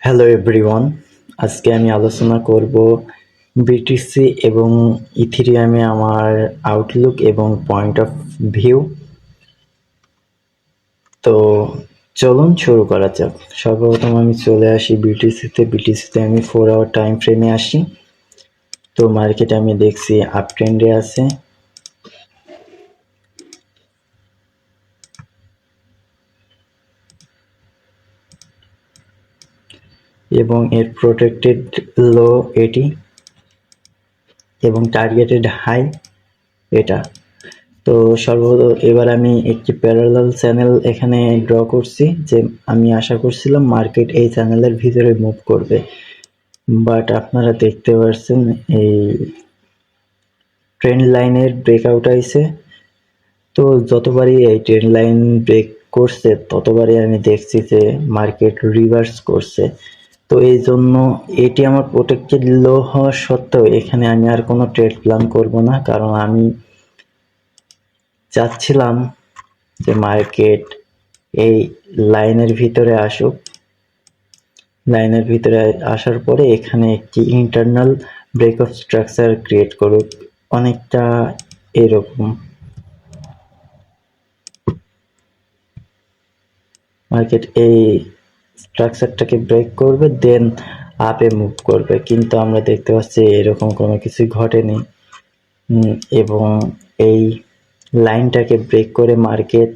Hello everyone, আজকে আমি আলোচনা করব বিটিসি এবং ইথেরিয়ামে আমার আউটলুক এবং পয়েন্ট অফ ভিউ। তো চলুন শুরু করা যাক। সর্বপ্রথম আমি চলে আসি বিটিসিতে আমি 4 আওয়ার টাইম ফ্রেমে আসি। তো মার্কেটে আমি দেখছি আপ ট্রেন্ডে আছে এবং এর প্রোটেক্টেড লো এটি এবং টার্গেটেড হাই এটা। তো এবার আমি একটি প্যারালাল চ্যানেল এখানে ড্র করছি, যে আমি আশা করছিলাম মার্কেট এই চ্যানেলের ভিতরে মুভ করবে, বাট আপনারা দেখতে পাচ্ছেন এই ট্রেন্ড লাইনের ব্রেকআউট আইছে। তো যতবারই এই ট্রেন্ড লাইন ব্রেক করছে ততবারই আমি দেখছি যে মার্কেট রিভার্স করছে। তো এই জন্য এটি আমার প্রোটেক্টেড লো হওয়া সত্ত্বেও এখানে আমি আর কোনো ট্রেড প্ল্যান করব না, কারণ আমি চাচ্ছিলাম যে মার্কেট এই লাইনের ভিতরে আসুক। লাইনের ভিতরে আসার পরে এখানে একটি ইন্টারনাল ব্রেকআপ স্ট্রাকচার ক্রিয়েট করুক, অনেকটা এরকম। মার্কেট এই স্ট্রাকচারটাকে ব্রেক করবে, দেন আপে মুভ করবে, কিন্তু আমরা দেখতে পাচ্ছি এরকম কোনো কিছুই ঘটেনি। এবং এই লাইনটাকে ব্রেক করে মার্কেট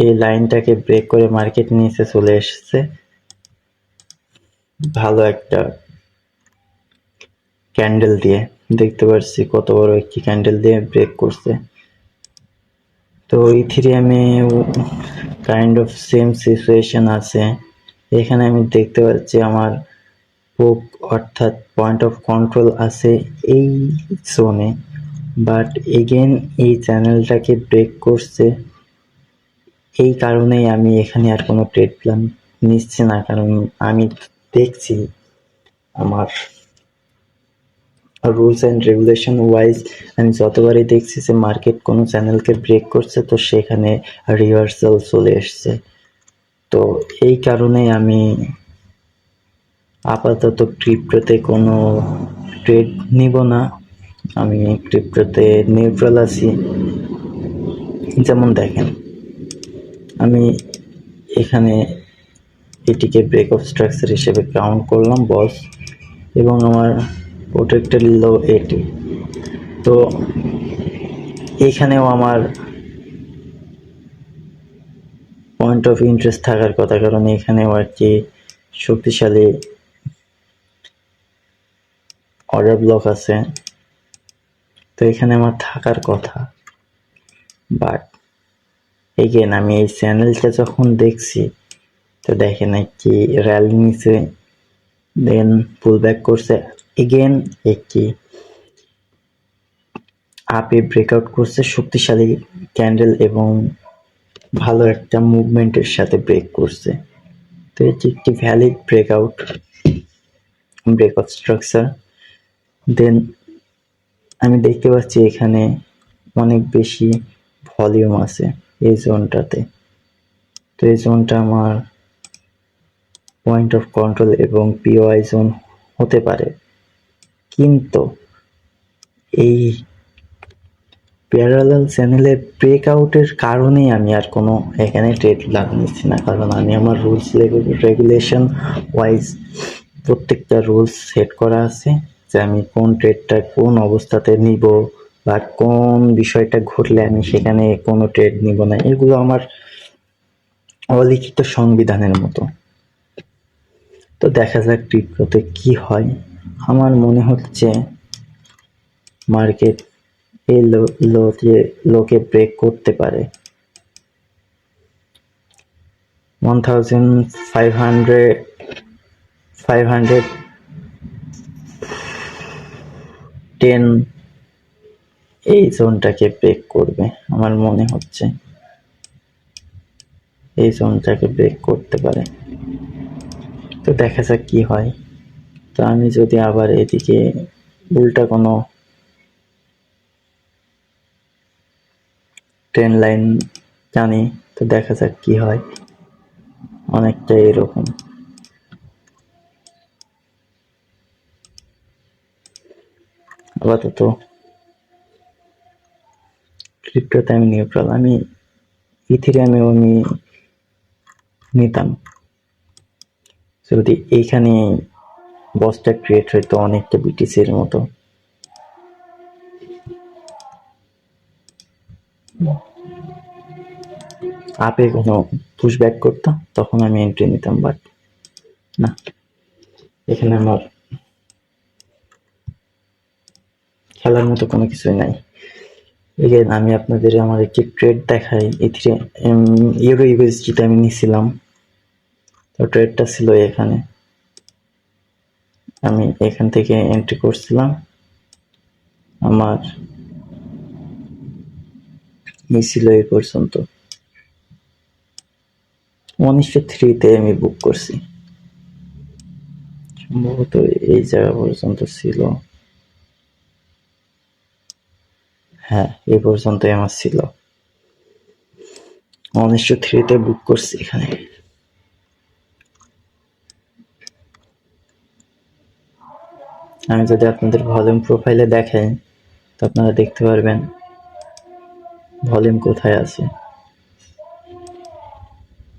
এই লাইনটাকে ব্রেক করে মার্কেট নিচে চলে এসেছে। ভালো একটা ক্যান্ডেল দিয়ে দেখতে পাচ্ছি, কত বড় একটি ক্যান্ডেল দিয়ে ব্রেক করছে। তো ইথেরিয়ামে কাইন্ড অফ সেম সিচুয়েশন আছে। এখানে আমি দেখতে পাচ্ছি আমার পোক অর্থাৎ পয়েন্ট অফ কন্ট্রোল আছে এই জোনে, বাট এগেন এই চ্যানেলটাকে ব্রেক করছে। এই কারণেই আমি এখানে আর কোনো ট্রেড প্ল্যান নিচ্ছি না, কারণ আমি দেখছি আমার রুলস অ্যান্ড রেগুলেশন ওয়াইজ আমি যতবারই দেখছি যে মার্কেট কোনো চ্যানেলকে ব্রেক করছে তো সেখানে রিভার্সাল চলে এসছে। তো এই কারণে আমি আপাতত ক্রিপ্টোতে কোনো ট্রেড নিব না। আমি ক্রিপ্টোতে নিউট্রাল আছি। যেমন দেখেন, আমি এখানে এটিকে ব্রেক অফ স্ট্রাকচার হিসেবে কাউন্ট করলাম বস, এবং আমার প্রোটেক্টেড লো এটি। তো এখানেও আমার পয়েন্ট অফ ইন্টারেস্ট থাকার কথা, কারণ এখানেও একটি শক্তিশালী অর্ডার ব্লক আছে। তো এখানে আমার থাকার কথা, বাট এগেন আমি এই চ্যানেলটা যখন দেখছি তো দেখেন একটি র্যালি নিচে, দেন পুল ব্যাক করছে, এগেন একটি আপে ব্রেকআউট করছে শক্তিশালী ক্যান্ডেল এবং ভালো একটা মুভমেন্টের সাথে ব্রেক করছে। তো এটি একটি valid breakout, break of structure. Then আমি দেখতে পাচ্ছি এখানে অনেক বেশি ভলিউম আছে এই জোনটাতে। তো এই জোনটা আমার পয়েন্ট অফ কন্ট্রোল এবং পিওআই জোন হতে পারে, কিন্তু এই প্যারালাল চ্যানেলের ব্রেকআউটের কারণেই আমি আর কোনো এখানে ট্রেড প্ল্যান নিচ্ছি না, কারণ আমি আমার রুলস রেগুলেশন ওয়াইজ প্রত্যেকটা রুলস সেট করা আছে যে আমি কোন ট্রেডটা কোন অবস্থাতে নিব বা কোন বিষয়টা ঘটলে আমি সেখানে কোনো ট্রেড নিব না। এগুলো আমার অলিখিত সংবিধানের মতো। তো দেখা যাক ক্রিপ্টোতে কি হয়। আমার মনে হচ্ছে মার্কেট এই লোকে ব্রেক করতে পারে 1510 এই জোনটাকে ব্রেক করবে। আমার মনে হচ্ছে এই জোনটাকে ব্রেক করতে পারে। তো দেখা যাক কি হয়। তো আমি যদি আবার এদিকে উল্টা কোনো ট্রেন লাইন জানি তো দেখা যাক কি হয়। অনেকটা এরকম আপাতত ক্রিপ্টোতে আমি নিউট্রাল। আমি ইথেরিয়ামে আমি নিতাম যদি এইখানে বসটা ক্রিয়েট হইতো অনেকটা বিটিসির মতো। আপে কোনো পুশব্যাক করতাম তখন আমি এন্ট্রি নিতাম, বাট না, এখানে আমার খেলার মতো কোনো কিছুই নাই। এগেন আমি আপনাদের আমার একটি ট্রেড দেখাই। ইউরো ইউএসজিতে আমি নিছিলাম, তো ট্রেডটা ছিল এখানে। আমি এখান থেকে এন্ট্রি করছিলাম, আমার ছিল এই পর্যন্ত 1903-তে আমি বুক করছি, সম্ভবত এই জায়গা পর্যন্ত ছিল। হ্যাঁ, এই পর্যন্তই আমার ছিল। 1903-তে বুক করছি এখানে। আমি যদি আপনাদের ভলিউম প্রোফাইলে দেখাই তো আপনারা দেখতে পারবেন ভলিউম কোথায় আছে।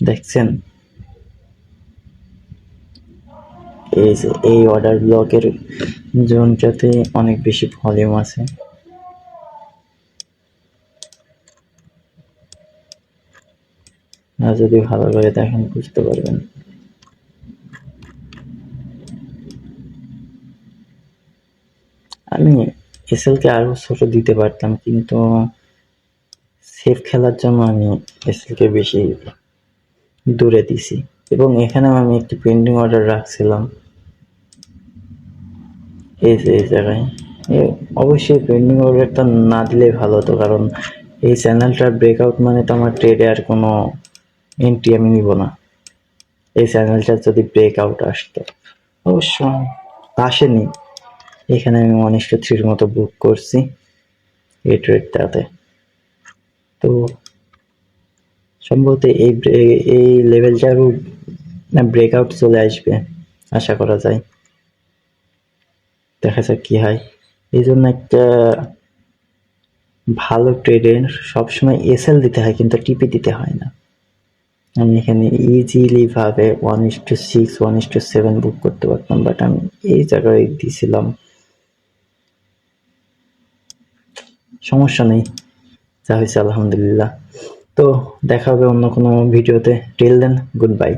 দেখছেন, এই যে এই অর্ডার ব্লকের জোনটাতে অনেক বেশি ভলিউম আছে। আর যদি ভালো করে দেখেন বুঝতে পারবেন। আমি এসএলকে আরো ছোট দিতে পারতাম, কিন্তু সেফ খেলার জন্য আমি এসএলকে বেশি দূরে দিছি। এবং এখানেও আমি একটি পেন্ডিং অর্ডার রাখছিলাম এই জায়গায়। অবশ্যই পেন্ডিং অর্ডারটা না দিলেই ভালো হতো, কারণ এই চ্যানেলটার ব্রেকআউট মানে তো আমার ট্রেডে আর কোনো এন্ট্রি আমি নিব না। এই চ্যানেলটার যদি ব্রেকআউট আসতো, অবশ্য আসেনি। এখানে আমি 1:3 মতো বুক করছি এই ট্রেডটাতে। তো সম্ভবত এই লেভেলটারও ব্রেকআউট চলে আসবে আশা করা যায়। দেখা যাক কি হয়। এই জন্য একটা ভালো ট্রেডে সবসময় এসএল দিতে হয়, কিন্তু টিপি দিতে হয় না। আমি এখানে ইজিলি ভাবে 1:6 1:7 বুক করতে পারতাম, বাট আমি এই জায়গায় দিছিলাম। সমস্যা নেই, যা হয়েছে আলহামদুলিল্লাহ। তো দেখা হবে অন্য কোনো ভিডিওতে। Till then, good bye.